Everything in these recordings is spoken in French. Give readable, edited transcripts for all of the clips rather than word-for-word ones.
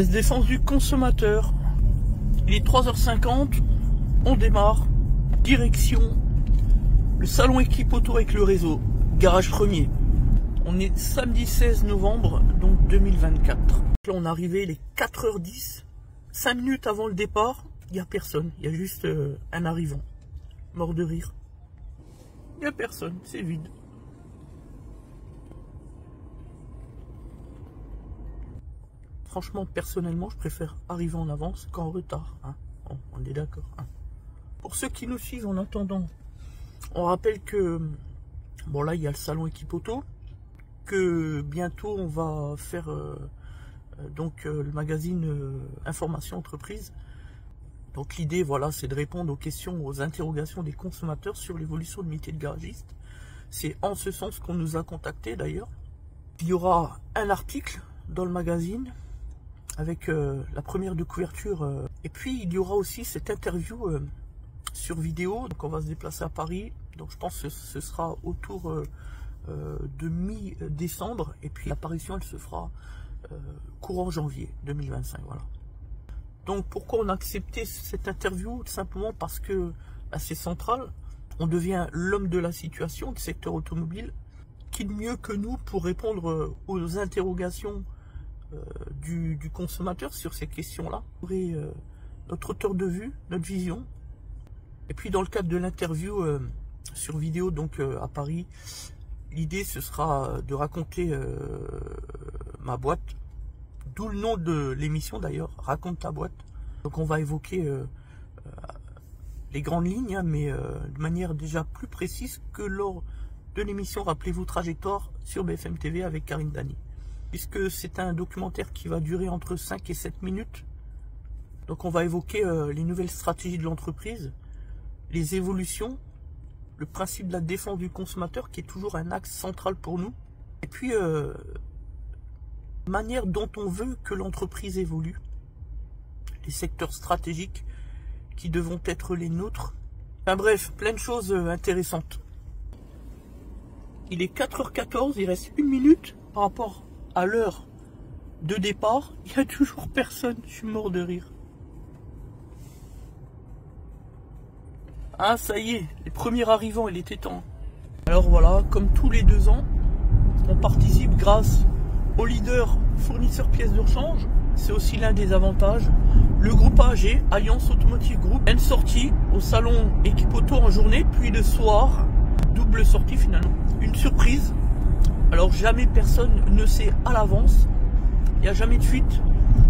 Défense du consommateur. Il est 3h50, on démarre, direction le salon équipe auto avec le réseau, garage premier. On est samedi 16 novembre, donc 2024. Là on est arrivé, il est 4h10, 5 minutes avant le départ, il n'y a personne, il y a juste un arrivant, mort de rire. Il n'y a personne, c'est vide. Franchement, personnellement, je préfère arriver en avance qu'en retard. Hein. Bon, on est d'accord. Hein. Pour ceux qui nous suivent en attendant, on rappelle que, bon là, il y a le salon équipe auto, que bientôt on va faire le magazine Information Entreprise. Donc l'idée, voilà, c'est de répondre aux questions, aux interrogations des consommateurs sur l'évolution du métier de garagiste. C'est en ce sens qu'on nous a contactés d'ailleurs. Il y aura un article dans le magazine avec la première de couverture. Et puis il y aura aussi cette interview sur vidéo. Donc on va se déplacer à Paris. Donc je pense que ce sera autour de mi-décembre. Et puis l'apparition, elle se fera courant janvier 2025. Voilà. Donc pourquoi on a accepté cette interview? Tout simplement parce que c'est central. On devient l'homme de la situation du secteur automobile. Qui de mieux que nous pour répondre aux interrogations du consommateur sur ces questions-là. Notre hauteur de vue, notre vision. Et puis dans le cadre de l'interview sur vidéo donc à Paris, l'idée ce sera de raconter ma boîte, d'où le nom de l'émission d'ailleurs, Raconte ta boîte. Donc on va évoquer les grandes lignes, hein, mais de manière déjà plus précise que lors de l'émission, rappelez-vous, Trajectoire sur BFM TV avec Karine Dany. Puisque c'est un documentaire qui va durer entre 5 et 7 minutes. Donc on va évoquer les nouvelles stratégies de l'entreprise, les évolutions, le principe de la défense du consommateur qui est toujours un axe central pour nous. Et puis, manière dont on veut que l'entreprise évolue, les secteurs stratégiques qui devront être les nôtres. Enfin bref, plein de choses intéressantes. Il est 4h14, il reste 1 minute par rapport à l'heure de départ, il n'y a toujours personne, je suis mort de rire. Ah ça y est, les premiers arrivants, il était temps. Alors voilà, comme tous les 2 ans, on participe grâce au leader fournisseur pièces de rechange. C'est aussi l'un des avantages. Le groupe AG, Alliance Automotive Group, une sortie au salon équipe auto en journée, puis le soir, double sortie finalement. Une surprise. Alors jamais personne ne sait à l'avance, il n'y a jamais de fuite,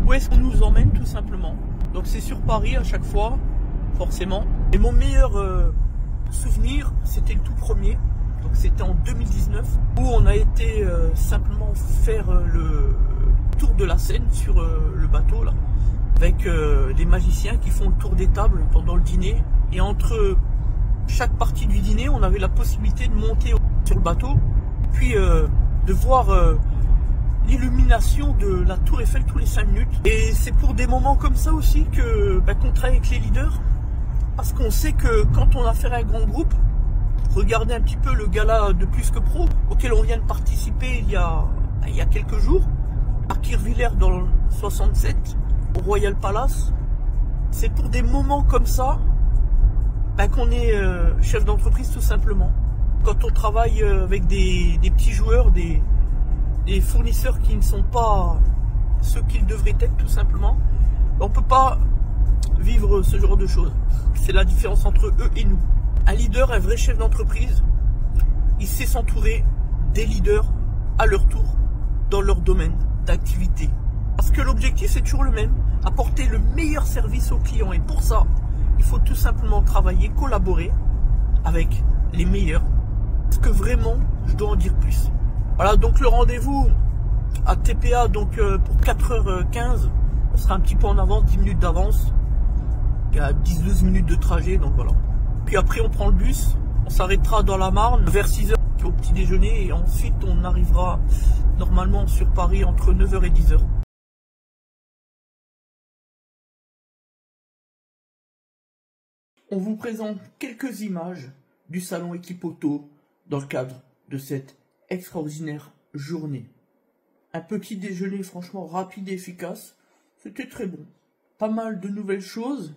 où est-ce qu'on nous emmène tout simplement. Donc c'est sur Paris à chaque fois, forcément. Et mon meilleur souvenir, c'était le tout premier, donc c'était en 2019, où on a été simplement faire le tour de la Seine sur le bateau, là, avec des magiciens qui font le tour des tables pendant le dîner. Et entre chaque partie du dîner, on avait la possibilité de monter sur le bateau, puis de voir l'illumination de la Tour Eiffel tous les 5 minutes. Et c'est pour des moments comme ça aussi que qu'on travaille avec les leaders, parce qu'on sait que quand on a affaire à un grand groupe, regardez un petit peu le gala de Plus que Pro, auquel on vient de participer il y a quelques jours, à Kirchwiller dans le 67, au Royal Palace. C'est pour des moments comme ça qu'on est chef d'entreprise tout simplement. Quand on travaille avec des petits joueurs, des fournisseurs qui ne sont pas ceux qu'ils devraient être tout simplement, on ne peut pas vivre ce genre de choses. C'est la différence entre eux et nous. Un leader, un vrai chef d'entreprise, il sait s'entourer des leaders à leur tour dans leur domaine d'activité. Parce que l'objectif c'est toujours le même, apporter le meilleur service aux clients. Et pour ça, il faut tout simplement travailler, collaborer avec les meilleurs. Est-ce que vraiment je dois en dire plus? Voilà, donc le rendez-vous à TPA donc pour 4h15, on sera un petit peu en avance, 10 minutes d'avance. Il y a 10-12 minutes de trajet, donc voilà. Puis après on prend le bus, on s'arrêtera dans la Marne vers 6h au petit déjeuner et ensuite on arrivera normalement sur Paris entre 9h et 10h. On vous présente quelques images du salon équipe auto dans le cadre de cette extraordinaire journée. Un petit déjeuner franchement rapide et efficace. C'était très bon. Pas mal de nouvelles choses,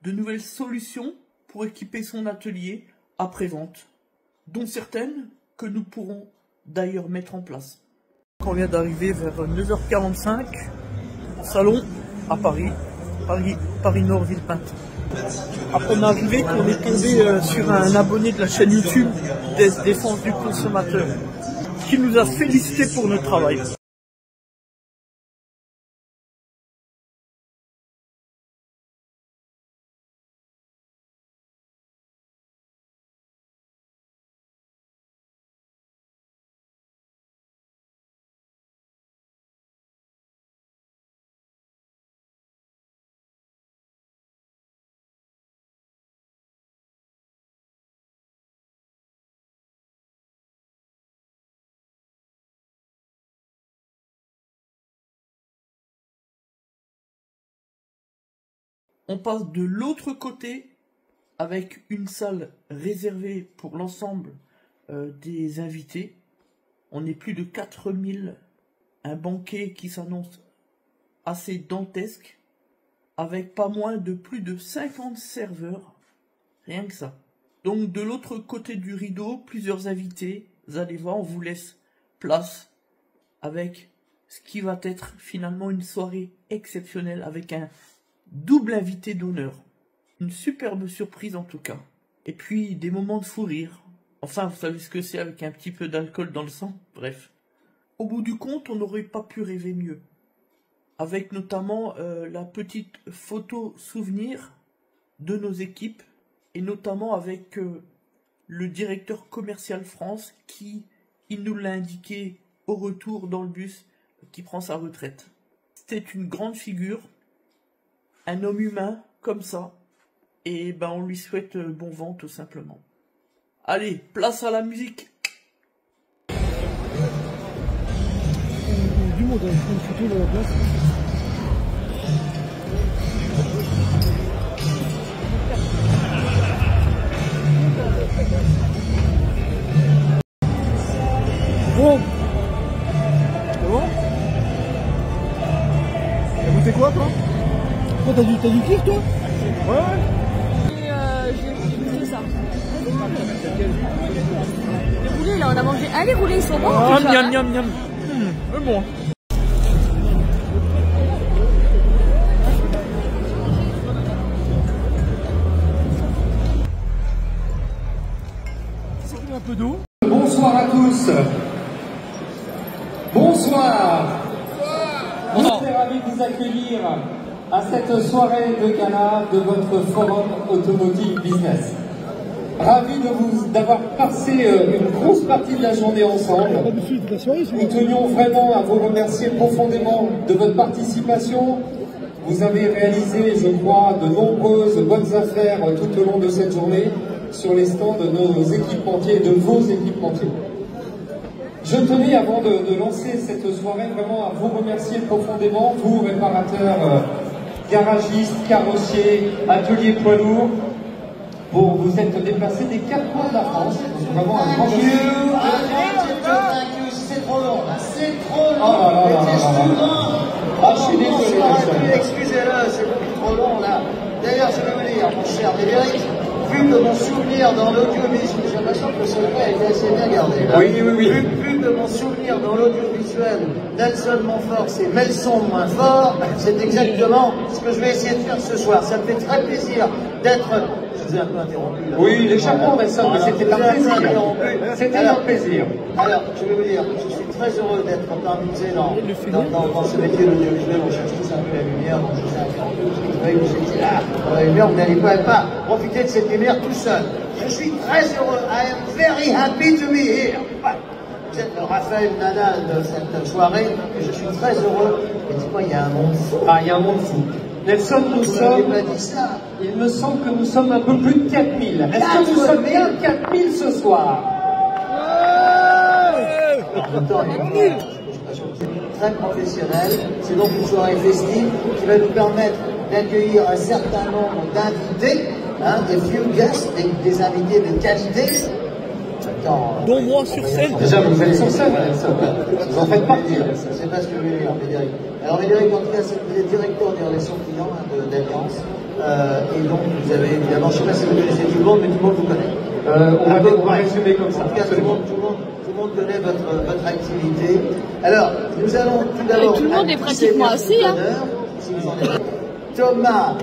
de nouvelles solutions pour équiper son atelier après-vente, dont certaines que nous pourrons d'ailleurs mettre en place. On vient d'arriver vers 9h45 au salon à Paris Nord Villepinte. Après on est arrivé qu'on est tombé sur un abonné de la chaîne YouTube des Défense du consommateur qui nous a félicité pour notre travail. On passe de l'autre côté avec une salle réservée pour l'ensemble des invités. On est plus de 4000, un banquet qui s'annonce assez dantesque, avec pas moins de plus de 50 serveurs, rien que ça. Donc de l'autre côté du rideau, plusieurs invités, vous allez voir, on vous laisse place avec ce qui va être finalement une soirée exceptionnelle avec un double invité d'honneur. Une superbe surprise en tout cas. Et puis des moments de fou rire. Enfin, vous savez ce que c'est avec un petit peu d'alcool dans le sang. Bref. Au bout du compte, on n'aurait pas pu rêver mieux. Avec notamment la petite photo souvenir de nos équipes. Et notamment avec le directeur commercial France qui, il nous l'a indiqué au retour dans le bus, qui prend sa retraite. C'était une grande figure. Un homme humain, comme ça, et ben on lui souhaite bon vent tout simplement. Allez, place à la musique. Du monde, une photo dans la place. Bon. C'est bon? T'as goûté quoi toi? Toi t'as du kiff toi? Ouais. J'ai goûté ça. Les roulés là, on a mangé. Ah les roulés ils sont bons. Ah miam miam miam. C'est bon. Sortez un peu d'eau. Bonsoir à tous. Bonsoir. Je suis ravi de vous accueillir à cette soirée de gala de votre forum Automotive Business. Ravi d'avoir passé une grosse partie de la journée ensemble. Nous tenions vraiment à vous remercier profondément de votre participation. Vous avez réalisé, je crois, de nombreuses bonnes affaires tout au long de cette journée sur les stands de nos équipementiers, de vos équipementiers. Je tenais, avant de lancer cette soirée, vraiment à vous remercier profondément, vous, réparateurs, garagistes, carrossiers, ateliers poids lourds, pour vous être déplacés des 4 coins de la France. C'est vraiment un grand merci. C'est trop long, c'est trop long. Oh là là là là. Ah, je suis désolé. Excusez-le, c'est beaucoup trop long là. D'ailleurs, je vais vous dire, mon cher Médéric, vu que mon souvenir dans l'audiovisuel, j'ai l'impression que le secret a été assez bien gardé. Là. Oui. Vu que mon souvenir dans l'audiovisuel, Nelson Montfort, c'est Melson moins fort, c'est exactement ce que je vais essayer de faire ce soir. Ça me fait très plaisir d'être. Je vous ai un peu interrompu là. Oui, légèrement, Nelson, mais c'était un plaisir. C'était un plaisir. Alors, je vais vous dire, je suis très heureux d'être parmi dans ce métier de l'audiovisuel. On cherche tous un peu la lumière, donc je vous ai interrompu parce que vous voyez que vous étiez là. Dans la lumière, vous n'allez pas profiter de cette lumière tout seul. Je suis très heureux. I am very happy to be here. Vous êtes le Raphaël Nadal de cette soirée et je suis très heureux. Et dis-moi, il y a un monde fou. Ah, il y a un monde fou. Nelson, nous sommes, il me semble que nous sommes un peu plus de 4000. Est-ce que nous sommes bien 4000 ce soir? En même temps, très professionnel. C'est donc une soirée festive qui va nous permettre d'accueillir un certain nombre d'invités, des few guests, des invités de qualité. Dont moi sur scène. Déjà, vous êtes sur scène, Nelson. Vous en faites partie. C'est pas ce que je veux dire, Médéric. Alors Frédéric, en tout cas, vous êtes directeur des relations clients d'Alliance. Et donc, vous avez évidemment, je ne sais pas si vous connaissez tout le monde, mais tout le monde vous connaît. On va résumer comme ça. En tout cas, tout le monde connaît votre activité. Alors, nous allons tout d'abord... Tout le monde est pratiquement assis, hein. Thomas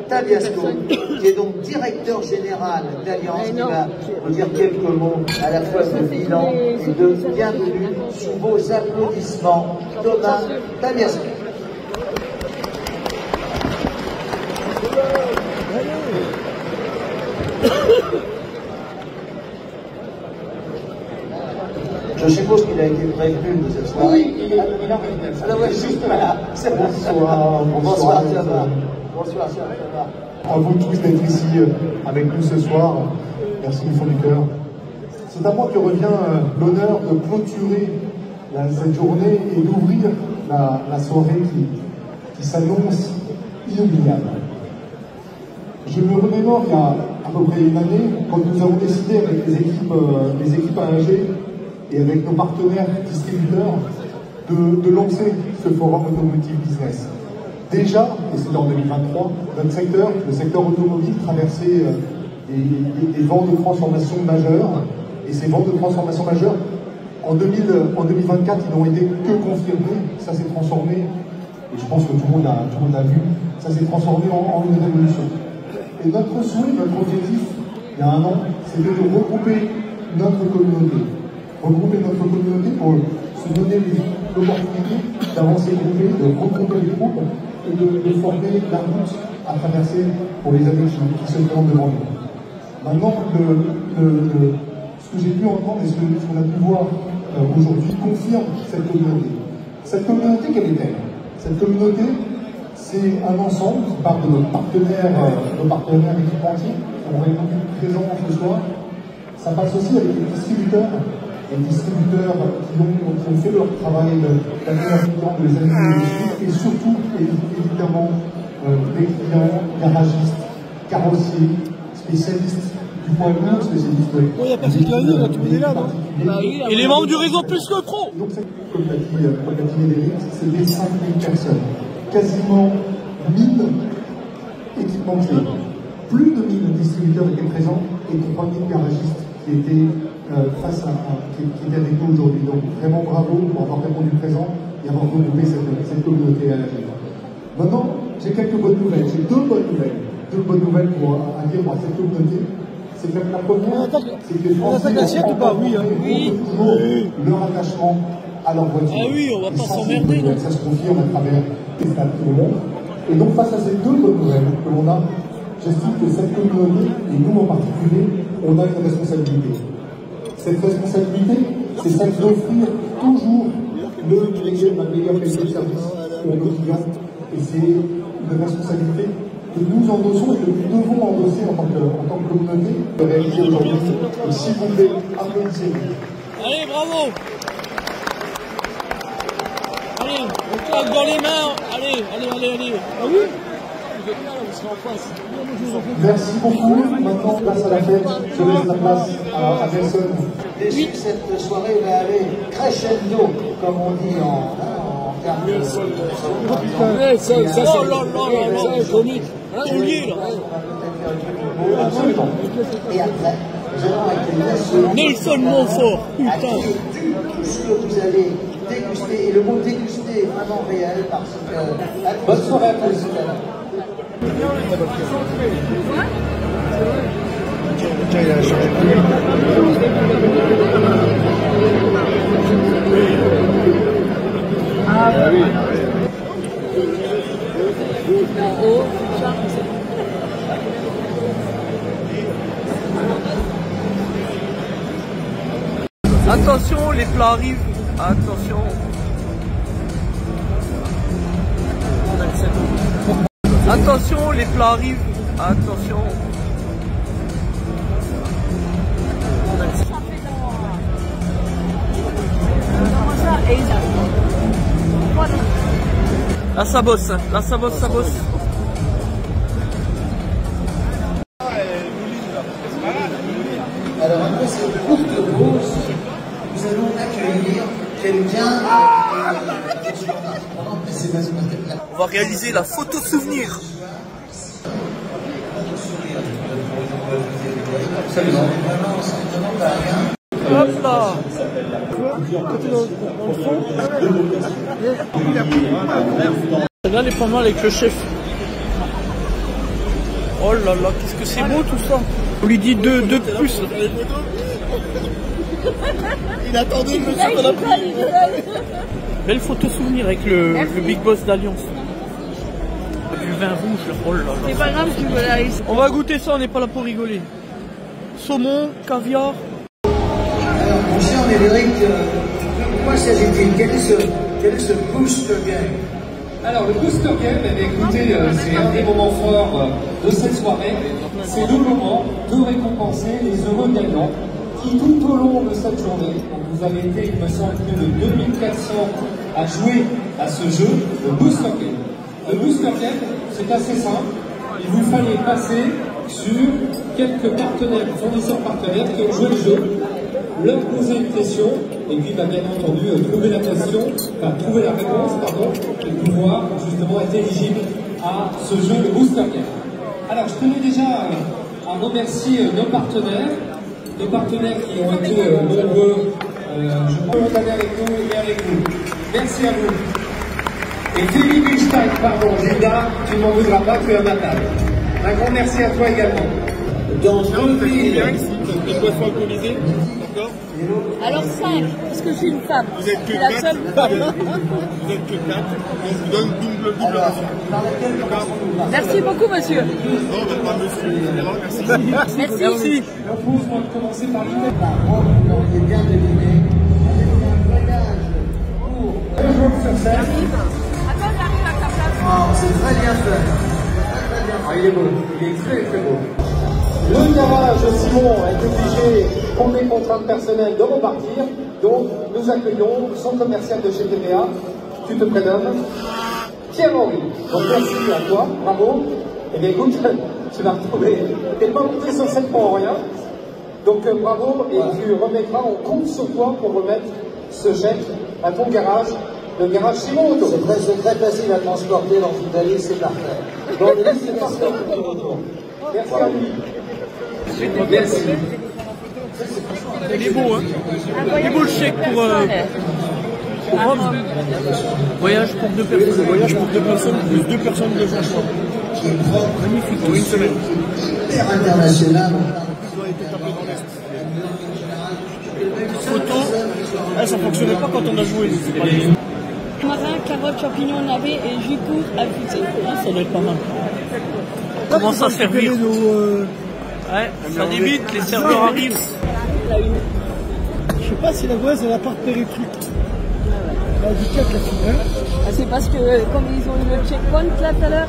Tabiasco, qui est donc directeur général d'Alliance, qui va vous dire quelques mots à la fois de bilan et de bienvenue sous vos applaudissements. Thomas Tabiasco. Je suppose qu'il a été prévenu de cette soirée. Oui, il arrive. Alors, ouais, juste voilà. Bonsoir. Bonsoir, Thomas. Bonsoir, Thomas. À vous tous d'être ici avec nous ce soir. Merci du fond du cœur. C'est à moi que revient l'honneur de clôturer cette journée et d'ouvrir la soirée qui s'annonce inoubliable. Je me remémore il y a à peu près une année, quand nous avons décidé avec les équipes AAG et avec nos partenaires distributeurs de lancer ce forum Automotive Business. Déjà, et c'était en 2023, notre secteur, le secteur automobile, traversait des vents de transformation majeures. Et ces vents de transformation majeures, en 2024, ils n'ont été que confirmés. Ça s'est transformé, et je pense que tout le monde a vu, ça s'est transformé en une révolution. Et notre souhait, notre objectif, il y a un an, c'était de regrouper notre communauté. Regrouper notre communauté pour se donner l'opportunité d'avancer groupé, de regrouper les troupes et de former la route à traverser pour les années qui se présentent devant nous. Maintenant, ce que j'ai pu entendre et ce qu'on a pu voir aujourd'hui confirme cette communauté. Cette communauté, quelle est-elle? Cette communauté, c'est un ensemble qui part de nos partenaires équipementiers qui ont répondu présents ce soir. Ça passe aussi avec les distributeurs qui ont fait leur travail d'année à client de les années et surtout, évidemment, des clients, garagistes, carrossiers, spécialistes du point de vue, spécialistes. Il n'y a personne qui a dit, là, tout le monde est là, non? Et les membres du réseau plus que pro. Donc, comme l'a dit Médéric, c'est des 5000 personnes. Quasiment 1000 équipementiers. Plus de 1000 distributeurs étaient présents et 3000 garagistes qui étaient qui étaient avec nous aujourd'hui. Donc vraiment bravo pour avoir répondu présent et avoir regroupé cette communauté à la vie. Maintenant, j'ai quelques bonnes nouvelles. J'ai deux bonnes nouvelles à dire pour cette communauté. C'est que la première, c'est que les Français ont toujours leur attachement à leur voiture. Ah oui, on va pas s'emmerder. Ça se confirme à travers les stades tout le monde. Et donc face à ces deux bonnes nouvelles que l'on a, j'estime que cette communauté, et nous en particulier, on a une responsabilité. Cette responsabilité, c'est celle d'offrir toujours la meilleure qualité de service pour nos clients. Et c'est une responsabilité que nous endossons et que nous devons endosser en tant que communauté de réaliser aujourd'hui. Et s'il vous plaît, applaudissez-vous. Allez, bravo. Allez, on claque dans les mains. Allez. Ah oui? Merci beaucoup. Maintenant, place à la fête. Je laisse la place à Nelson. Oui. Cette soirée va aller crescendo, comme on dit en termes de... Oh là là, comique. Absolument. Et après, nous allons avec Nelson Montfort, putain. Tout ce que vous allez déguster, et le mot déguster est vraiment réel parce que... Bonne soirée à tous. Tiens, il a changé de oui. Attention, les plats arrivent. Attention. Attention, les plats arrivent. Attention. Là ça bosse, ça bosse. Alors après cette courte pause, nous allons accueillir quelqu'un va réaliser la photo souvenir. Hop là. Celle-là, elle est pas mal avec le chef. Oh là là, qu'est-ce que c'est beau tout ça. On lui dit deux de plus. Il attendait le monsieur de la pluie. Belle photo souvenir avec le Big Boss d'Alliance. Du vin rouge, oh là là. C'est pas grave, tu veux la laisser. On va goûter ça, on n'est pas là pour rigoler. Saumon, caviar. Alors, mon cher Médéric, pourquoi s'agit-il? Quel est ce booster game? Alors le booster game, eh bien, écoutez, c'est un des moments forts de cette soirée. C'est le moment de récompenser les heureux gagnants qui tout au long de cette journée, vous avez été, il me semble, plus de 2400 à jouer à ce jeu, le booster game. Le booster game, c'est assez simple. Il vous fallait passer sur quelques partenaires, fournisseurs partenaires qui ont joué le jeu, leur poser une question, et puis bien entendu trouver la réponse, et pouvoir justement être éligible à ce jeu, le booster game. Alors je tenais déjà à remercier nos partenaires qui ont été nombreux, je peux aller avec nous et avec vous. Merci à vous. Et Philippe Einstein, pardon, Gilda, tu ne m'en voudras pas, tu es à ma table. Un grand merci à toi également. Dans deux villes. Des boissons alcoolisées, d'accord? Alors 5, parce que je suis une femme. Vous êtes que la 4. seule Vous êtes que 4. On vous donne double ration. D'accord? Merci beaucoup, monsieur. Non, pas monsieur. Merci. Merci. On va commencer par l'idée. Vous auriez bien deviné, avec un voyage pour 2 jours sur 7. Oh, c'est très bien fait. Ah, il est beau, il est très très beau. Le garage Simon est obligé, pour des contraintes personnelles, de repartir. Donc, nous accueillons son commercial de chez TVA. Tu te prénommes Pierre-Henri. Donc, merci à toi, bravo. Eh bien, écoute, tu vas retrouver. Tu n'es pas monté sur cette pour rien. Donc, bravo, et tu remettras, on compte sur toi pour remettre ce chèque à ton garage, le garage Simon Auto. C'est très facile à transporter dans l'Italie, c'est parfait. Bon, c'est parfait. Merci à lui. Merci. Il est beau, hein. Il est beau le chèque pour Rome. Voyage pour 2 personnes. Voyage pour 2 personnes, plus 2 personnes de changement. Magnifique. Pour une semaine. Hyper international. Photo. Ah, ça fonctionnait pas quand on a joué. Marin, carottes, champignons, navets et jus court à fusée. Ça doit être pas mal. Comment ça servir? Ouais, ça débite, les serveurs arrivent. Je sais pas si la voix c'est la part périphérique. La du 4 là, Ah, c'est parce que comme ils ont eu le checkpoint là tout à l'heure.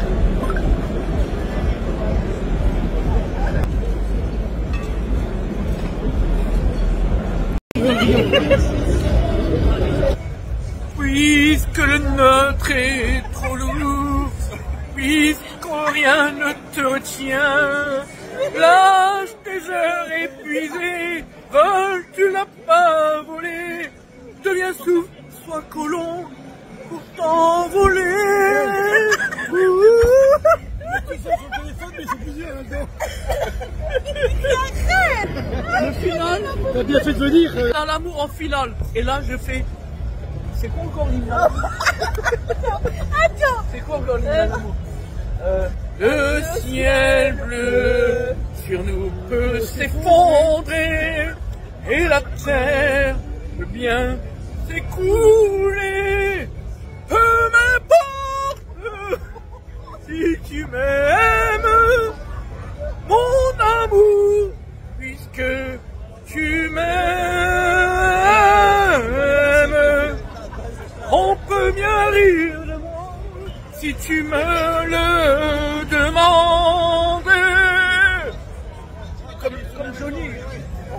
Puisque le nôtre est trop lourd, puisqu'on rien ne te retient, lâche tes heures épuisées, vol, tu l'as pas volé, deviens souffle, sois colon, pour t'envoler. Le final, t'as bien fait de venir. dans l'amour en finale. Et là, je fais. C'est quoi encore l'hymne? Attends. C'est quoi encore l'hymne d'amour? Le ciel bleu sur nous peut s'effondrer et la terre peut bien s'écrouler. Peu m'importe si tu m'aimes, mon amour, puisque tu m'aimes. On peut bien rire de moi si tu me le demandes. Comme Johnny.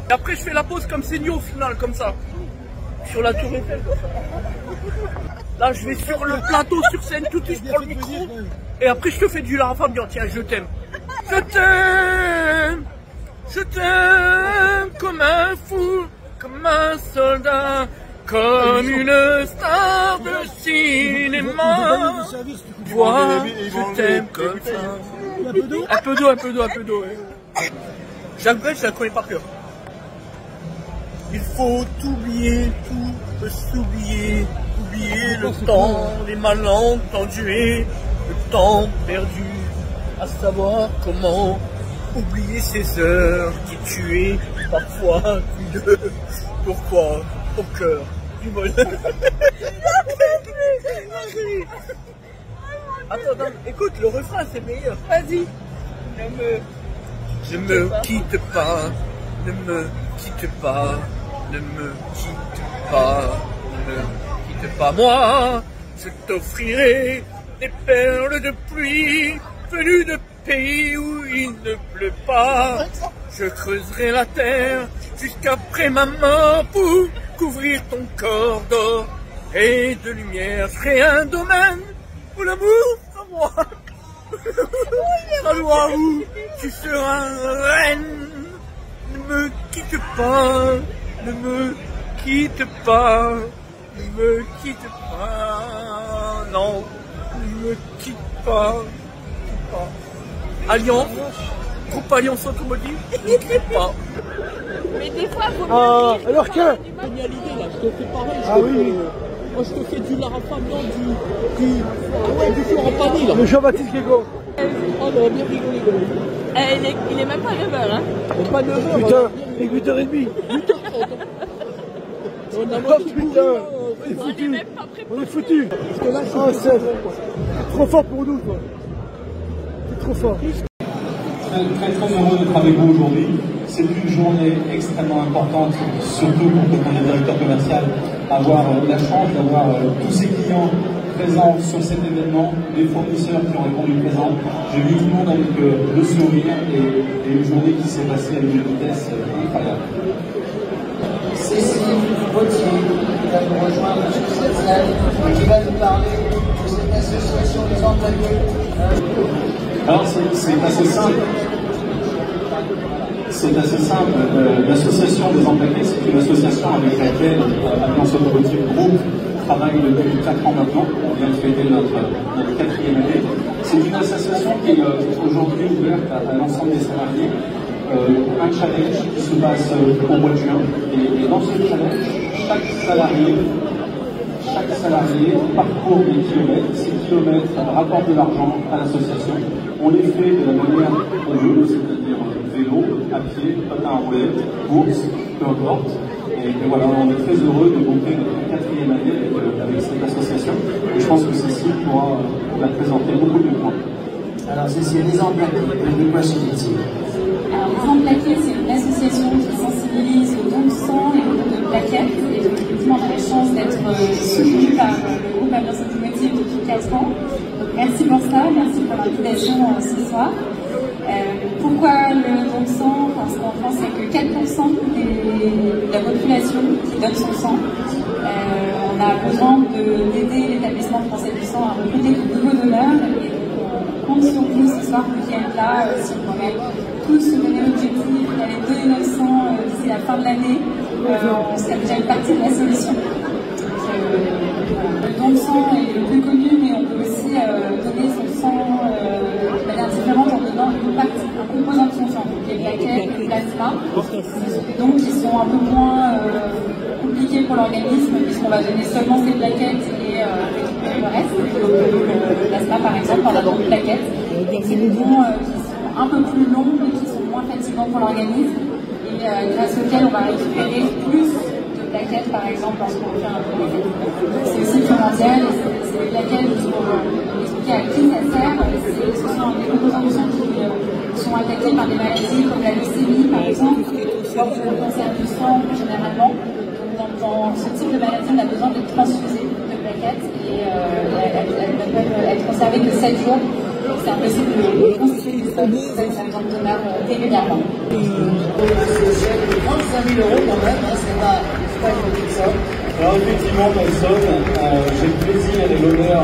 Et après je fais la pause comme Seigno au final, comme ça. Sur la tour Eiffel. Là je vais sur le plateau sur scène, tout de suite je prends le micro. Et après je te fais du Lara Fabian, tiens je t'aime. Je t'aime. Je t'aime comme un fou, comme un soldat. comme une star de cinéma. Toi, je t'aime comme ça. Un peu d'eau. Ouais. J'avoue, je la connais par cœur. Il faut oublier tout, peut s'oublier, oublier le temps, les malentendus, le temps perdu, à savoir comment oublier ces heures qui tuaient parfois plus de pourquoi au cœur du bonheur. Attends, écoute, le refrain c'est meilleur. Vas-y. Ne me quitte pas, ne me quitte pas, ne me quitte pas, ne me quitte pas. Moi, je t'offrirai des perles de pluie venues de pays où il ne pleut pas. Je creuserai la terre jusqu'après ma mort pour couvrir ton corps d'or et de lumière. Je ferai un domaine où l'amour sera moi. À loi où tu seras reine. Ne me quitte pas, ne me quitte pas, ne me quitte pas, non, ne me quitte pas. Alliance, groupe Alliance Automotive, ne quitte pas. Mais des fois, faut bien alors que Génial idée là, je te fais pareil. Ah oui. Moi je te fais du Lara Fabian, du Florent Pagny là. Le Jean-Baptiste Guégaud. Oh, on a bien rigolé. il est même pas 9h, hein. C'est pas 9h. Putain, c'est 8h30. 8h30. On a Oh putain, on est On est foutus. même pas prêt. On est foutus. Parce que là, Oh, c'est trop fort pour nous, quoi. C'est trop fort. Très heureux d'être avec vous aujourd'hui. C'est une journée extrêmement importante, surtout pour on est directeur commercial, avoir la chance d'avoir tous ces clients présents sur cet événement, les fournisseurs qui ont répondu présents. J'ai vu tout le monde avec le sourire et une journée qui s'est passée à une vitesse incroyable. Cécile Vautier qui va nous rejoindre sur cette salle et qui va nous parler de cette association des employés. Alors c'est assez simple. C'est assez simple. L'association des employés, c'est une association avec laquelle Alliance Automotive Group travaille depuis 4 ans maintenant. On vient de fêter notre 4e année. C'est une association qui est aujourd'hui ouverte à l'ensemble des salariés. Un challenge qui se passe au mois de juin. Et dans ce challenge, chaque salarié parcourt des kilomètres. Ces kilomètres rapportent de l'argent à l'association. On les fait de la manière qu'on veut, c'est-à-dire vélo, à pied, patin à roulettes, course, peu importe. Et voilà, on est très heureux de monter notre 4e année avec cette association. Et je pense que Cécile pourra la présenter beaucoup mieux que moi. Alors Cécile, les employés, de quoi s'agit-il? Alors, Les Emplaqués, c'est une association qui sensibilise au don de sang et au don de plaquettes. Et donc, effectivement, on a la chance d'être soutenue par le groupe Alliance Automotive depuis 4 ans. Donc, merci pour ça, merci pour l'invitation ce soir. Pourquoi le don de sang? Parce qu'en France, il n'y a que 4% de la population qui donne son sang. On a besoin d'aider l'établissement français du sang à recruter de nouveaux donneurs. Et on compte sur vous ce soir pour qu'il y ait là, si on pourrait tous se donner l'objectif d'aller donner notre sang d'ici la fin de l'année. On serait déjà une partie de la solution. Le don de sang est le plus connu, mais on peut aussi donner son sang de manière différente en donnant une partie, un composant de son sang, les plaquettes, le plasma. Ce sont des dons qui sont un peu moins compliqués pour l'organisme, puisqu'on va donner seulement ces plaquettes et récupérer le reste. Le plasma, par exemple, on a donc des plaquettes. C'est des dons qui sont un peu plus longs, mais qui sont moins fatigants pour l'organisme, et grâce auxquels on va récupérer plus de plaquettes, par exemple, lorsqu'on fait un don. C'est aussi primordial, et c'est des plaquettes pour expliquer à qui ça sert. Ce sont des composants du sang qui sont attaqués par des maladies comme la leucémie, par exemple, ou le cancer du sang, généralement. Donc, dans ce type de maladie, on a besoin d'être transfusé de plaquettes, et elles ne peuvent être conservées que 7 jours. C'est impossible de constituer des stocks, ça besoin de donneurs régulièrement. C'est 35 000 € quand même, hein, c'est pas une petite somme. Alors effectivement, Nelson, j'ai le plaisir et l'honneur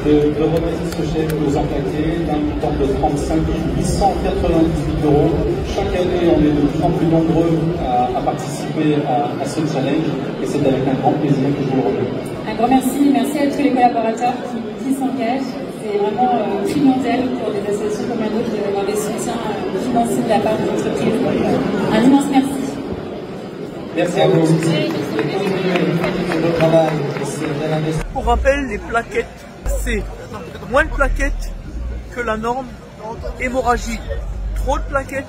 de remettre ce chèque aux empaquetés d'un montant de 35 898 €. Chaque année, on est de plus en plus nombreux à participer à ce challenge et c'est avec un grand plaisir que je vous le remets. Un grand merci. Merci à tous les collaborateurs qui s'engagent. C'est vraiment primordial pour des associations comme la nôtre d'avoir des soutiens financiers de la part de l'entreprise. Un immense merci. Merci à vous. Pour rappel, les plaquettes, c'est moins de plaquettes que la norme. Hémorragie, trop de plaquettes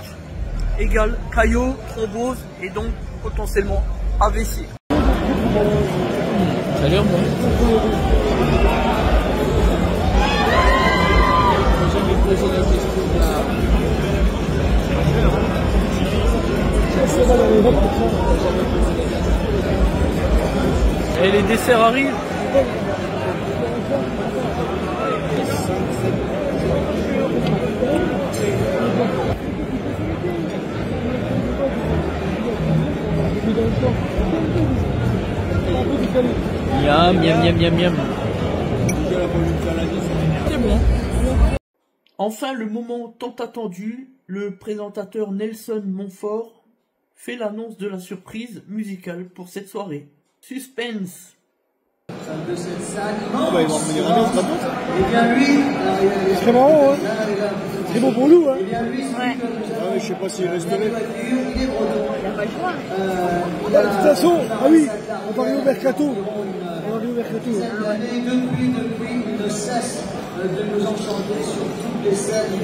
égale caillot, thrombose et donc potentiellement AVC. Ça a l'air bon. Et les desserts arrivent. Miam, miam, miam, miam, miam. C'est bon. Enfin, le moment tant attendu, le présentateur Nelson Montfort fait l'annonce de la surprise musicale pour cette soirée. Suspense. De cette salle Ah bah, ils vont revenir à nous, et bien lui, c'est très marrant, hein. C'est bon pour nous, hein. et bien lui, Ah ouais, je sais pas s'il resterait. il est breton. De toute façon, ah oui, on va arriver au mercato. On va arriver au mercato. Depuis, il ne cesse de nous enchanter sur toutes les scènes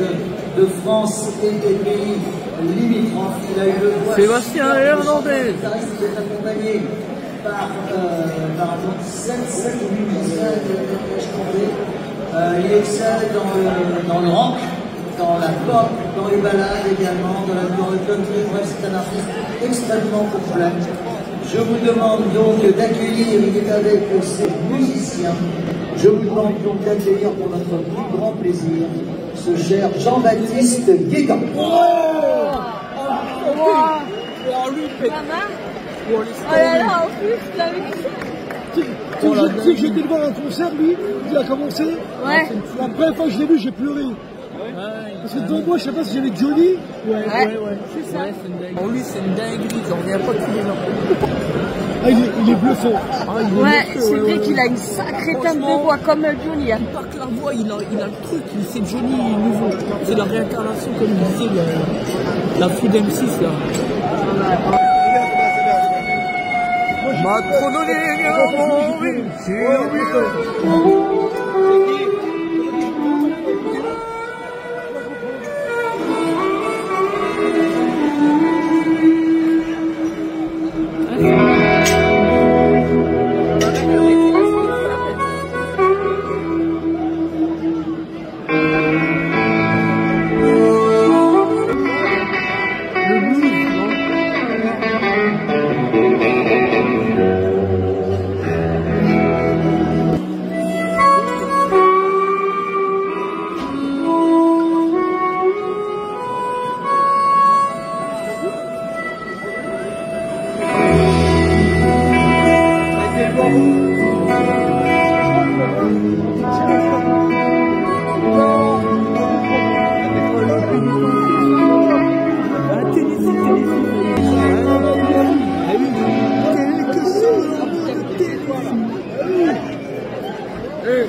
de France et des pays limitrophes. Il a eu le droit Sébastien Hernandez. Il est accompagné par 7 ou 8 musiciens, il excelle dans le rock, dans la pop, dans les ballades également, dans le country. Bref, c'est un artiste extrêmement complet. Je vous demande donc d'accueillir, il est avec ses musiciens, je vous demande donc d'accueillir pour notre plus grand plaisir ce cher Jean-Baptiste Guégan. Oh là là, en plus, je l'avais Tu sais que j'ai été le voir un concert, lui, il a commencé. Ouais. La première fois que je l'ai vu, j'ai pleuré. Parce que devant moi, je sais pas si j'avais Johnny. Ouais. C'est ça. Pour lui, c'est une dinguerie, j'en reviens pas tous les ans. Ah, il est bluffant. Ouais, c'est vrai qu'il a une sacrée teinte de voix comme Johnny. Il part que la voix, il a le truc, c'est Johnny nouveau. C'est la réincarnation, comme il disait, la fille d'M6 là. Ma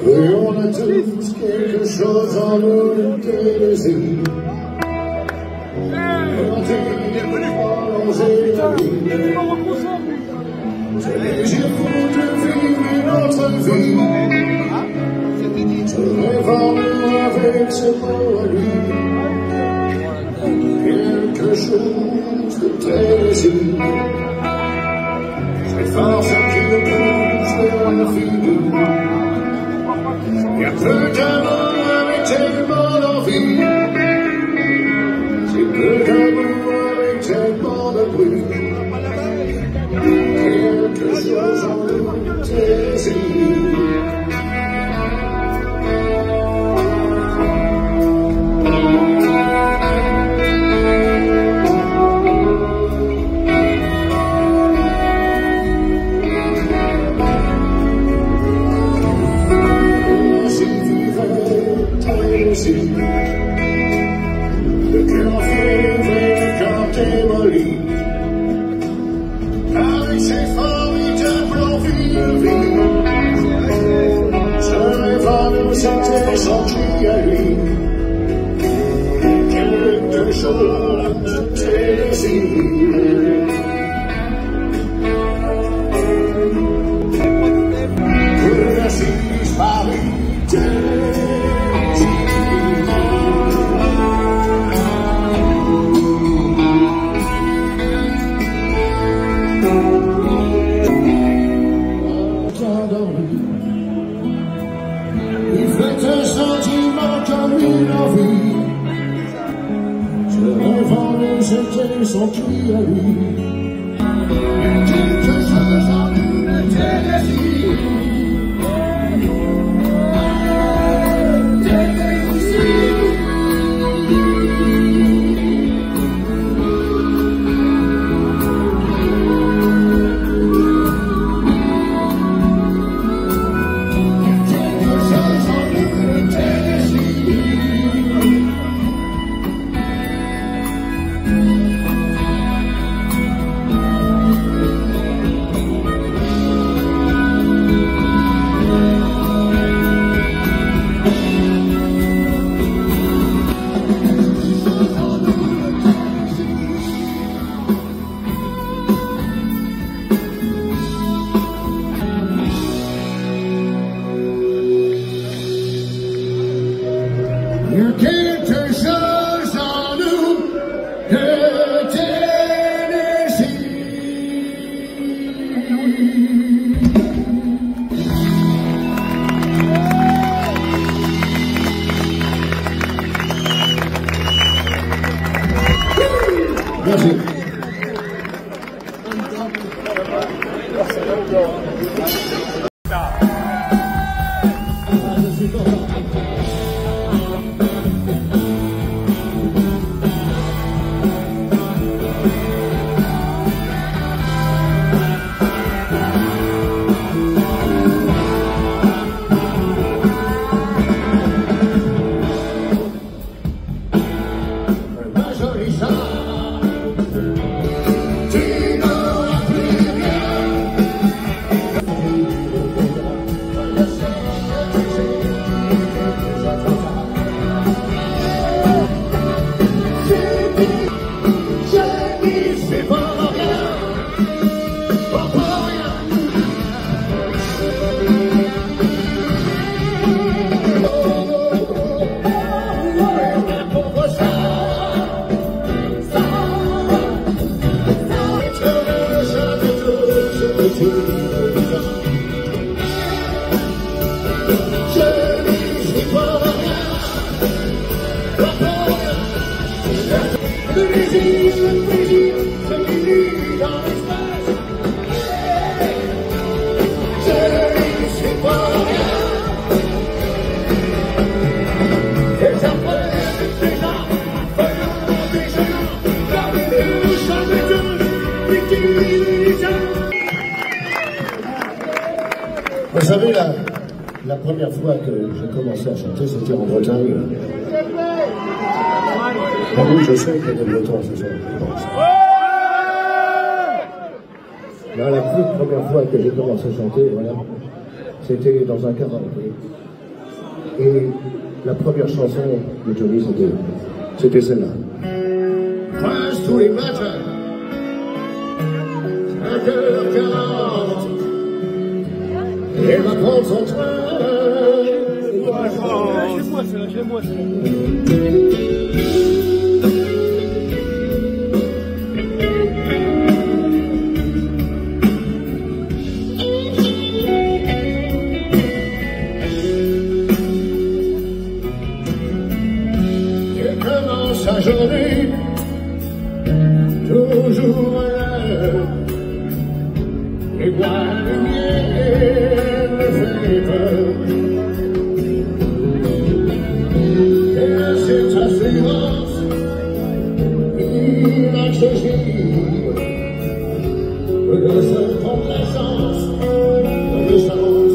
Et on a tous quelque chose en nous de plaisir. On dit prolonger la vie. C'est léger pour te vivre notre vie. Se réformer avec ce mot à lui. Quelque chose de plaisir. Cette force qui nous pousse vers l'infini. Il y a peu d'amour avec tellement d'envie. C'est peu d'amour avec tellement de bruit. Quelque chose en nous désire. See Le cœur en feu, le cœur démoli. Avec ses formidables envies de vie, ce rêve en nous s'était senti à lui. Quelque chose de désir. Il fait un sentiment comme une envie. Ce rêve en nous s'était senti à lui. Quelque chose en nous était désir. Quelque chose en nous de Tennessee. Merci. Vous savez, la première fois que j'ai commencé à chanter, c'était en Bretagne. Oui, je sais qu'il y a des Bretons ce soir. Là, la toute première fois que j'ai commencé à chanter, voilà, c'était dans un karaoké. Et la première chanson de Johnny, c'était celle-là. Prince tous les matins, un cœur galante, et va prendre son train. Chez moi, Sa journée, toujours à l'heure, les bois de miel me fait peur. Et cette assurance inaccessible de se complaisance dans le sens.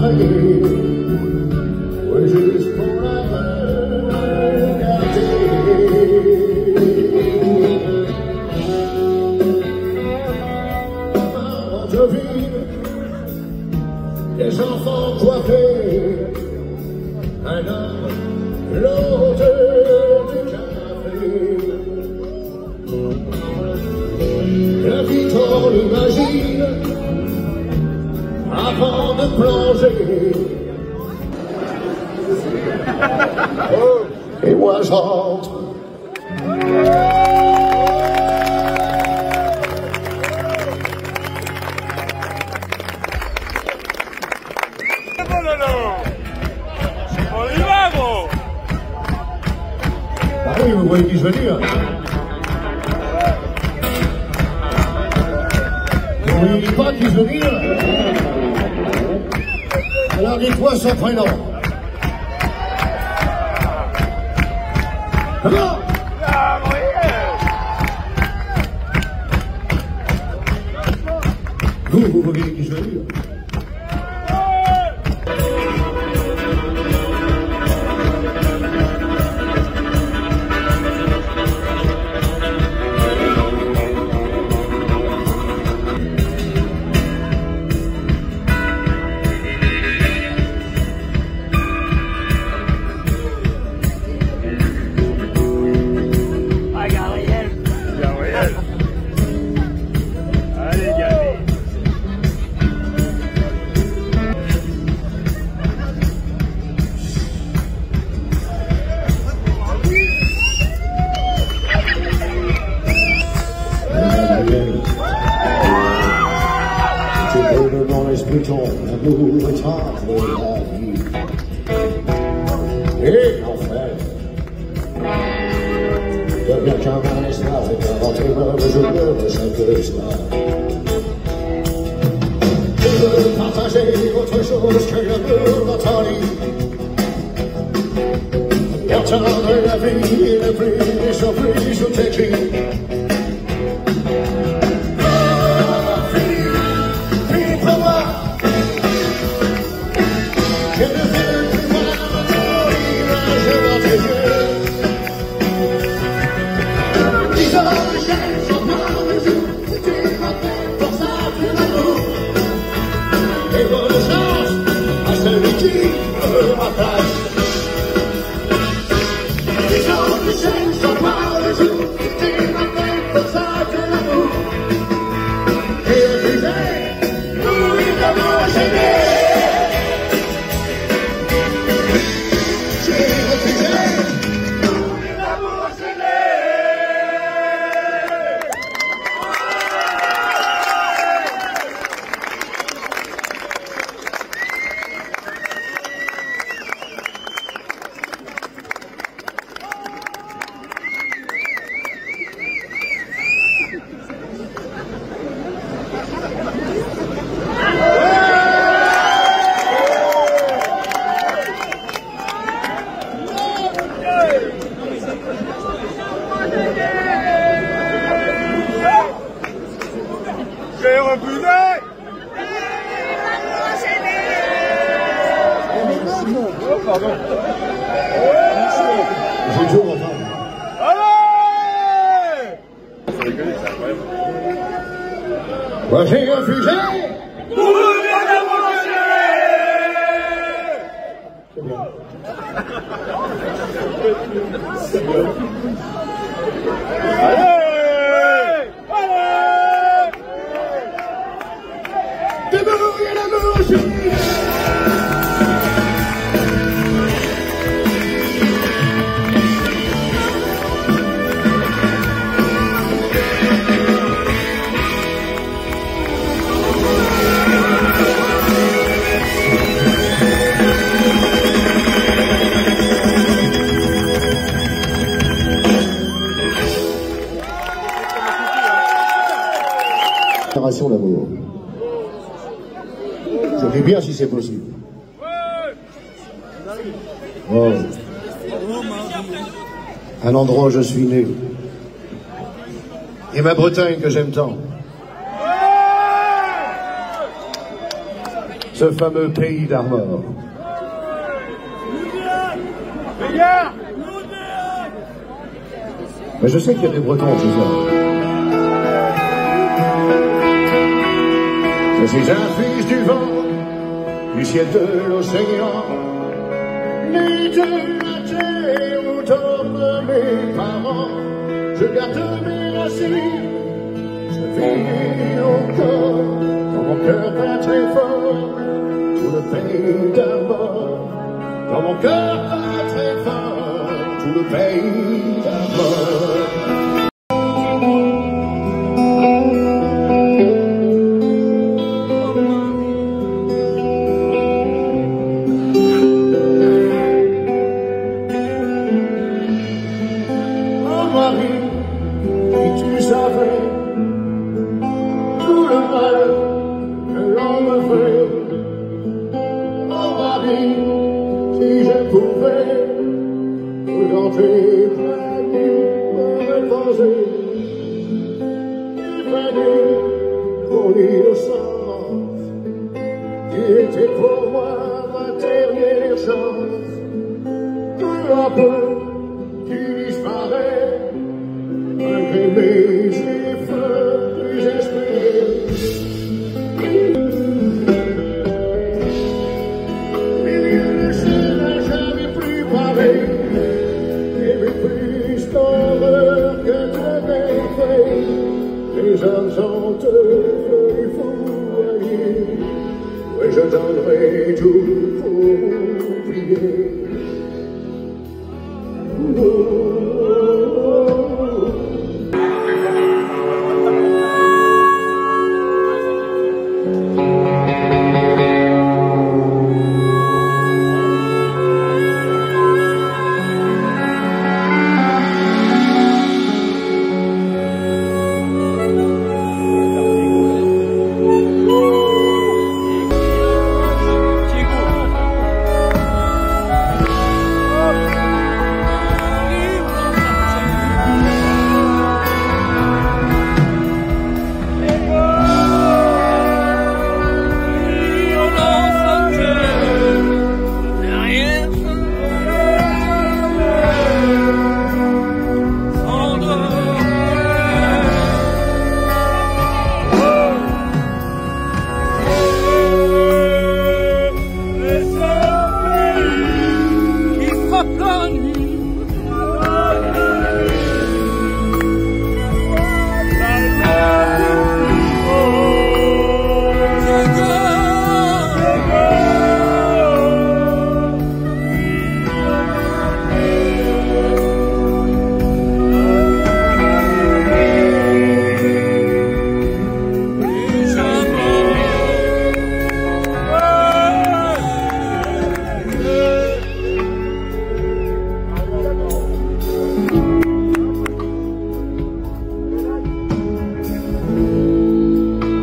travailler, ouais, juste pour la regarder. Avant de vivre, les enfants coiffés, un homme, l'autre du café. La vie qu'on imagine avant de plonger. Et moi j'entre. Ah oui, vous voyez qui je veux dire. Vous voyez pas qui je veux dire. Alors dites-moi son prénom. Comment? Vous voyez qui je veux dire. Dans l'esprit ton amour est entre la vie et l'enfer. Devient qu'un esclave est inventé, mais je pleure chaque soir. Je veux partager autre chose que l'amour dans ton lit. Et entendre la vie le plus surpris sous tes cris. J'ai refusé. Oh, pardon. J'ai toujours entendu. Allez! Moi j'ai refusé. C'est bien. Allez! L'amour. Je dis bien si c'est possible. Oh. Un endroit où je suis né. Et ma Bretagne que j'aime tant. ce fameux pays d'Armor. Mais je sais qu'il y a des Bretons ce soir. Je suis un fils du vent, du ciel de l'océan, né de la terre où dorment mes parents. Je garde mes racines, je vis encore, dans mon cœur bat très fort, tout le pays d'Armor. Dans mon cœur bat très fort, tout le pays d'Armor. C'était pour moi ma dernière chance. Peu à peu, tu disparais, malgré mes efforts désespérés. Milieu de chemin, j'avais plus parlé, et plus d'horreur que de merveille. Les hommes sont devenus fous. Et je donnerai tout pour oublier.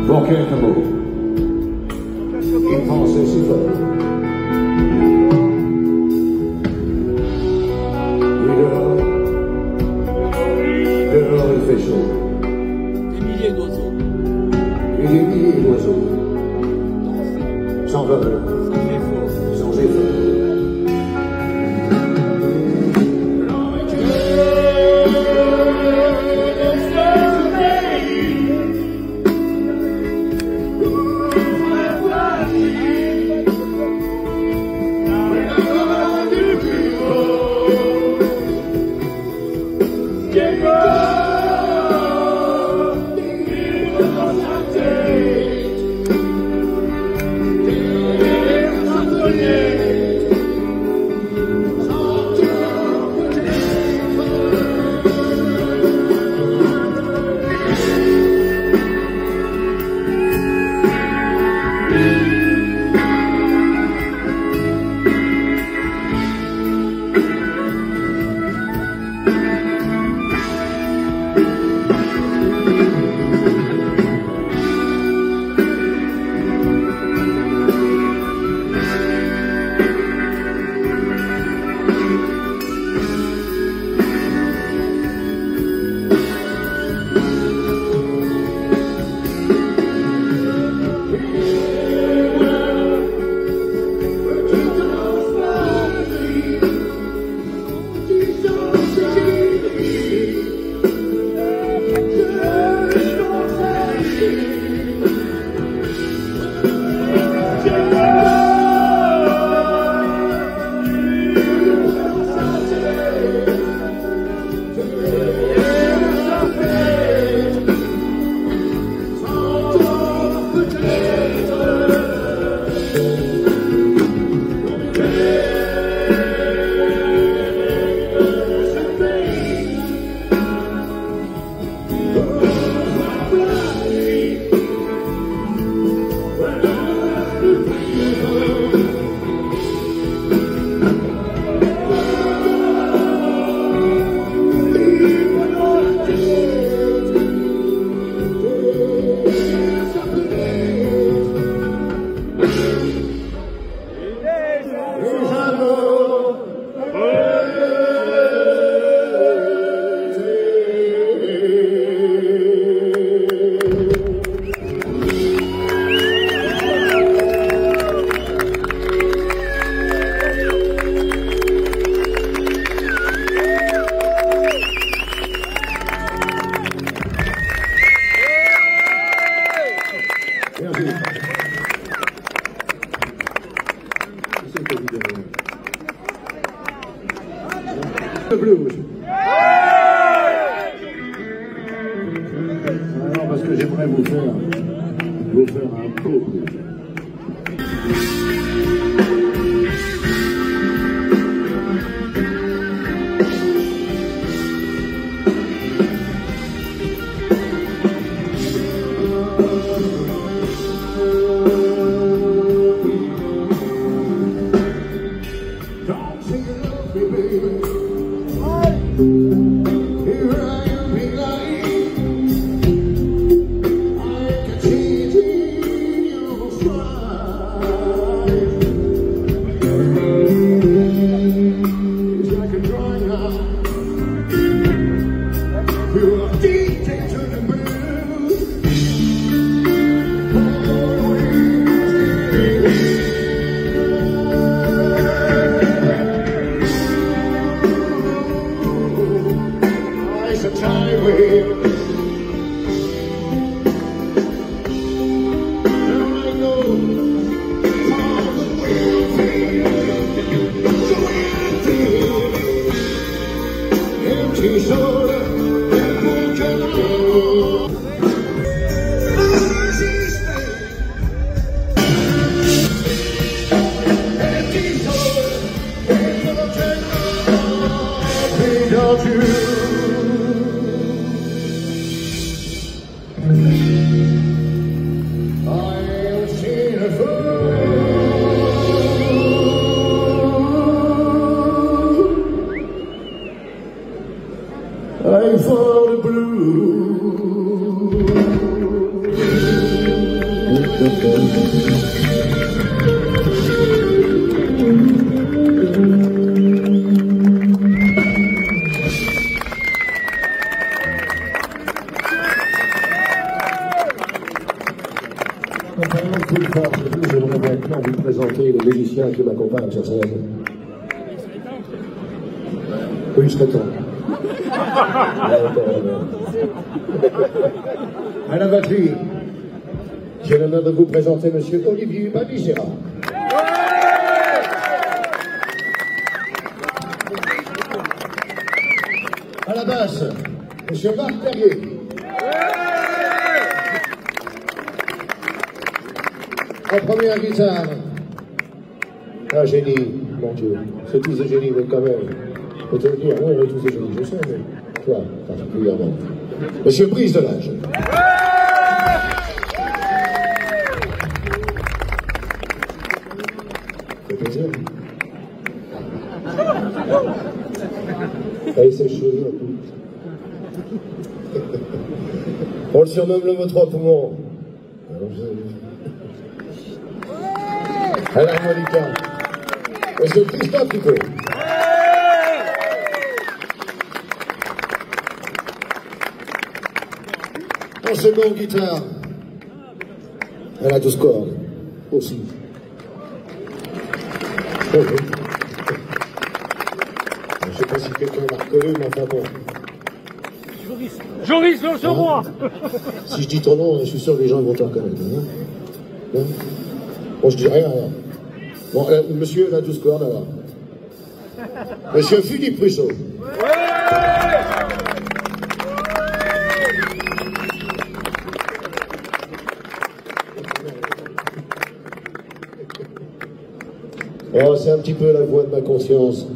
Pour quelques mots, il pensait si fort. Oui, dehors il fait chaud. Des milliers d'oiseaux. Et des milliers d'oiseaux s'envolent, sans effort. Yeah. Le blues. Alors, parce que j'aimerais vous faire un beau blues. I fall the blue. J'aimerais maintenant vous présenter le musicien qui m'accompagne sur scène. Oui, je serai temps. À la batterie, j'ai l'honneur de vous présenter Monsieur Olivier Babigera. À la basse, Monsieur Marc Terrier. En première guitare, un génie, mon Dieu, c'est tous des génies, mais quand même, faut te le dire, oui, on est tous des génies, je sais, mais toi, particulièrement. Monsieur Prise de l'âge. C'est plaisir. Et ses cheveux, en plus. On le surnomme l'homme aux trois poumons. À l'harmonica, Monsieur Christophe Picot. En seconde guitare, à la 12 cordes, aussi. Je ne sais pas si quelqu'un l'a reconnu, mais enfin bon. Joris, sur moi. Si je dis ton nom, je suis sûr que les gens vont te reconnaître. Hein? Bon, je dis rien, alors. Bon, monsieur, la 12 cordes, alors. Monsieur Philippe Russo. Oh, c'est un petit peu la voix de ma conscience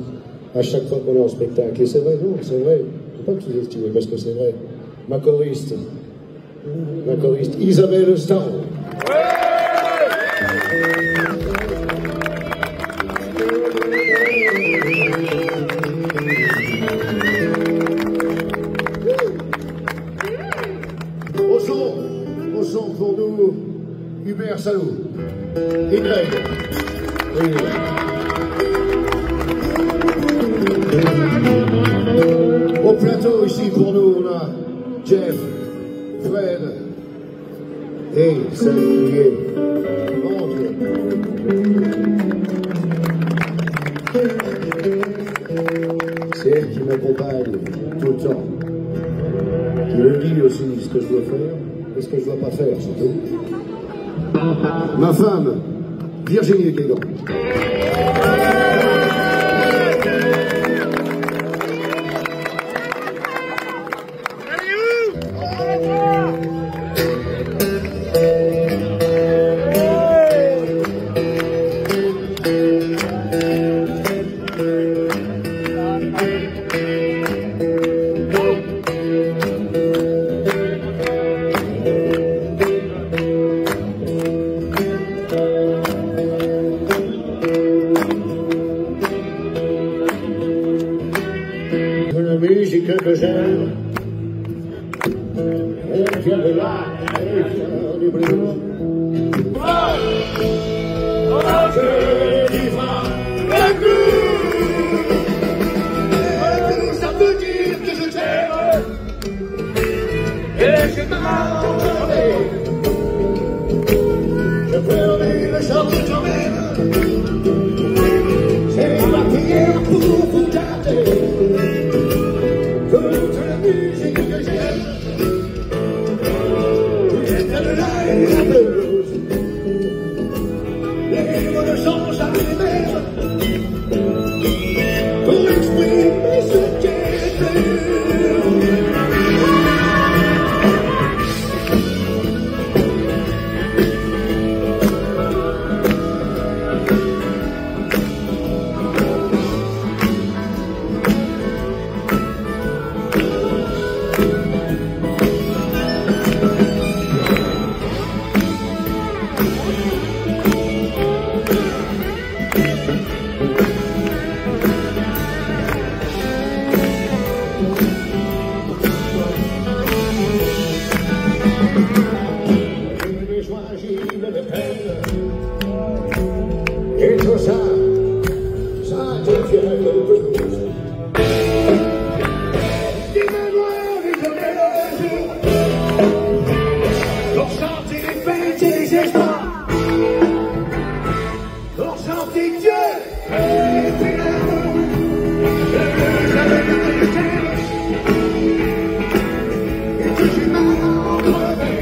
à chaque fois qu'on est en spectacle. Et c'est vrai, non, c'est vrai. Faut pas que vous estimez, parce que c'est vrai. Ma choriste, Isabelle Starr. Et Greg. Oui. Au plateau ici pour nous, on a Jeff, Fred et Saint-Olivier. Mon Dieu. C'est elle qui m'accompagne tout le temps. Qui me dit aussi ce que je dois faire et ce que je ne dois pas faire, surtout. Ma femme, Virginie Guégan. La musique que j'aime, elle vient de là, elle vient du blues. Ça veut dire que je t'aime, et je t'aime. Je peux rire, chanter quand même, c'est ma prière pour vous garder. Toute la musique que j'aime, est de là et la blues. Les mots ne sont jamais les mêmes pour exprimer ce qu'est et tout ça, ça devient quelque chose. Dis-moi, pour chanter les fêtes et les espoirs, pour chanter Dieu et puis l'amour, et que j'ai mal à en crever.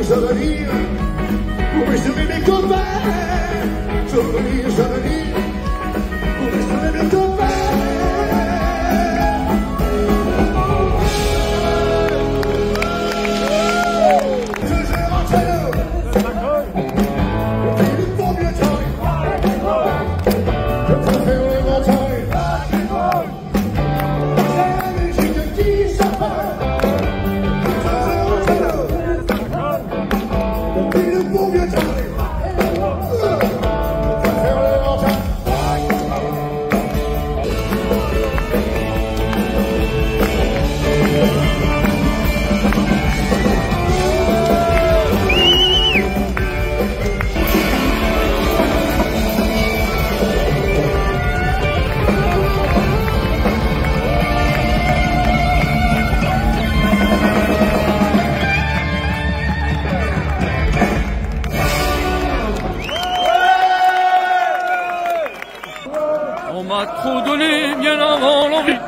Souvenir, pour restaurer mes copains. Souvenir, souvenir, pour restaurer mes copains. Toujours en train, depuis le bon vieux temps, je préfère les montagnes. La musique qui s'appelle. On m'a trop donné bien avant l'envie.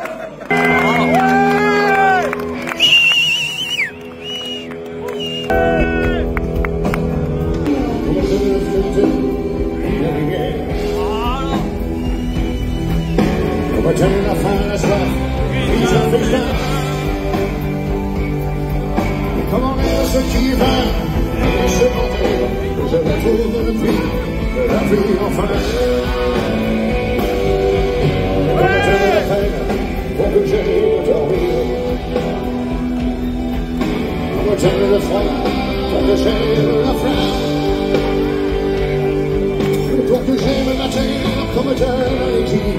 je la trouve depuis la pluie enfin. Pour que j'aille dormir, on me donne le froid, pour que j'aille la faim, pour que j'aille me matin comme je l'ai dit,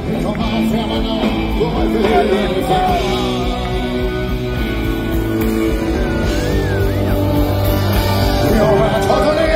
et comment faire maintenant pour rêver les femmes. Et on va trop donner.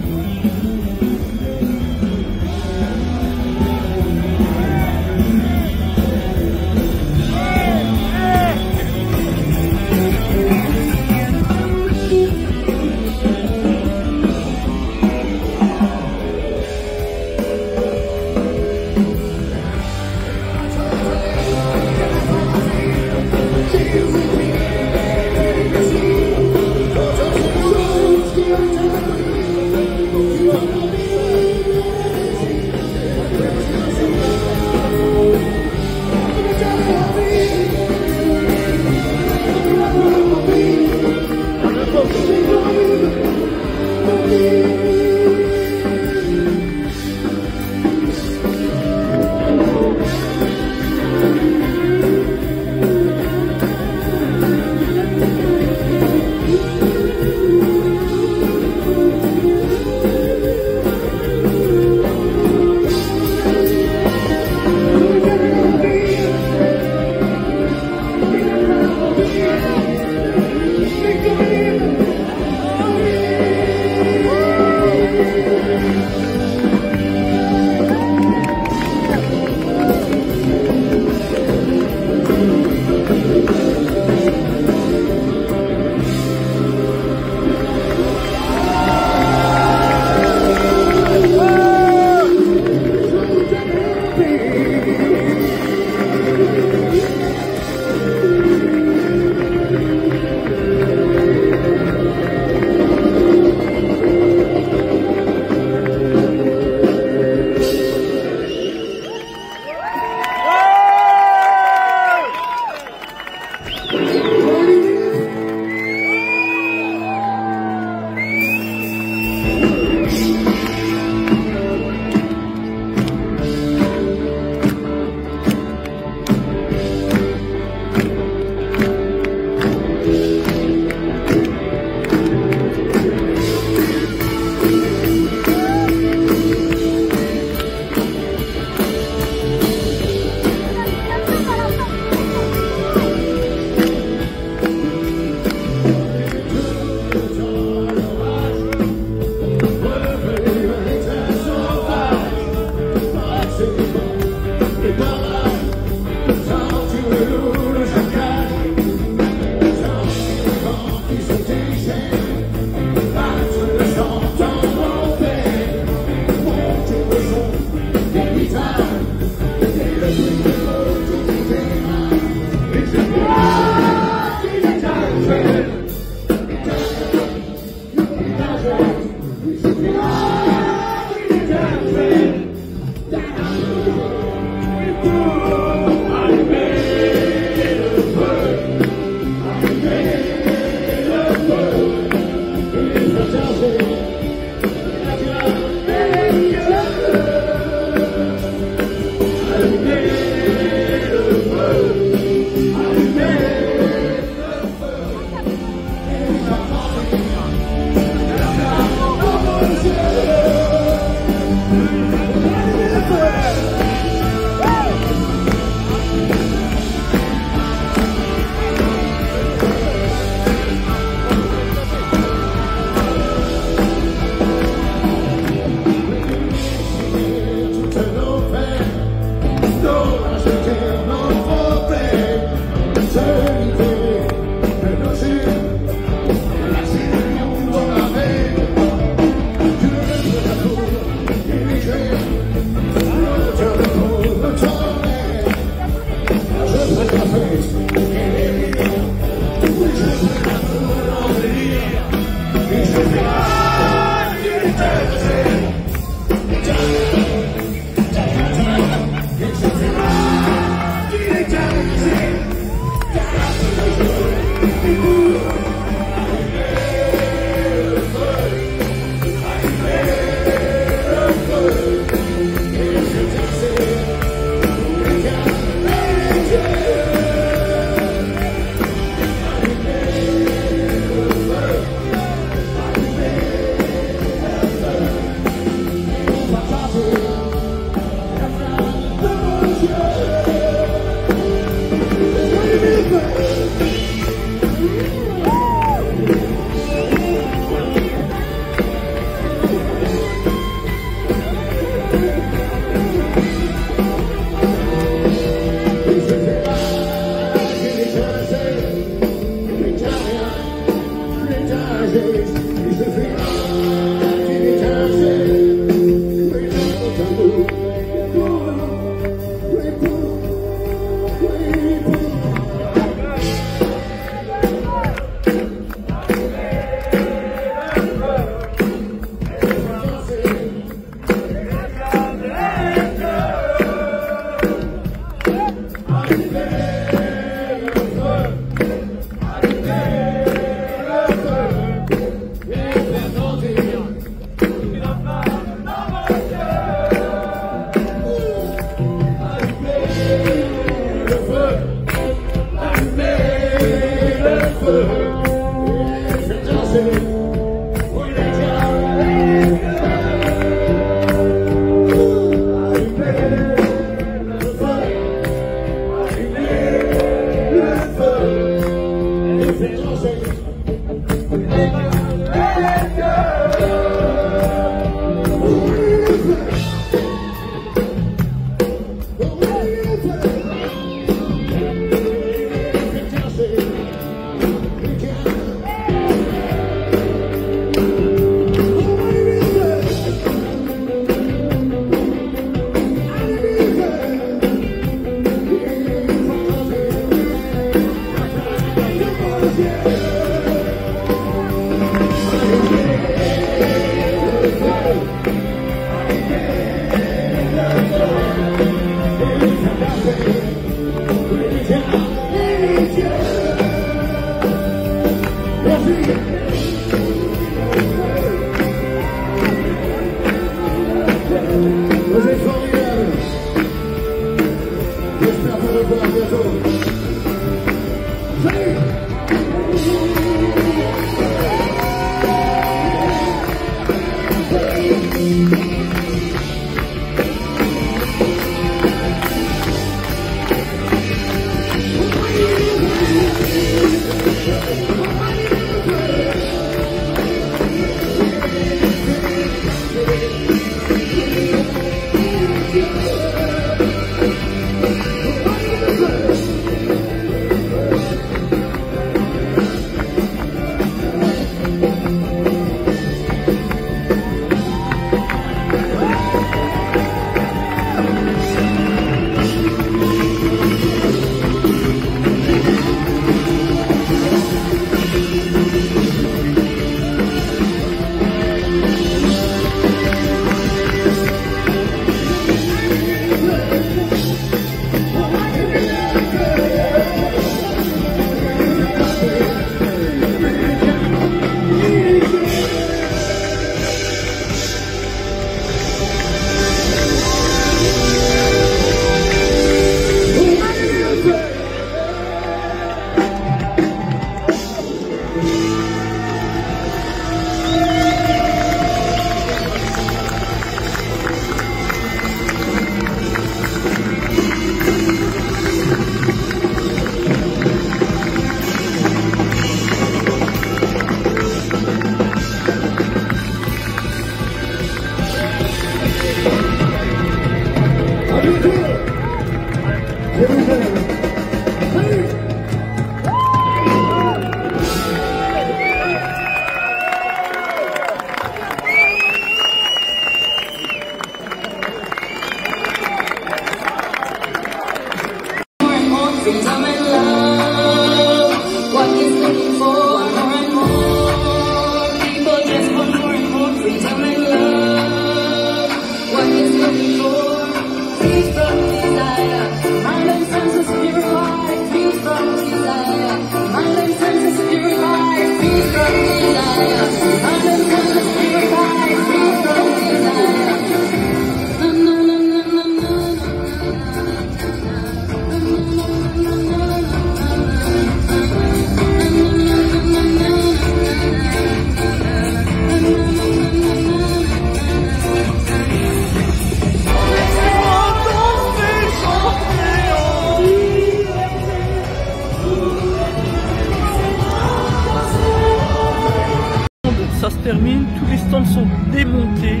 ça se termine, tous les stands sont démontés.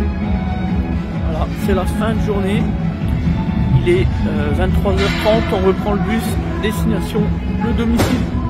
Voilà, c'est la fin de journée. Il est 23h30, on reprend le bus, destination le domicile.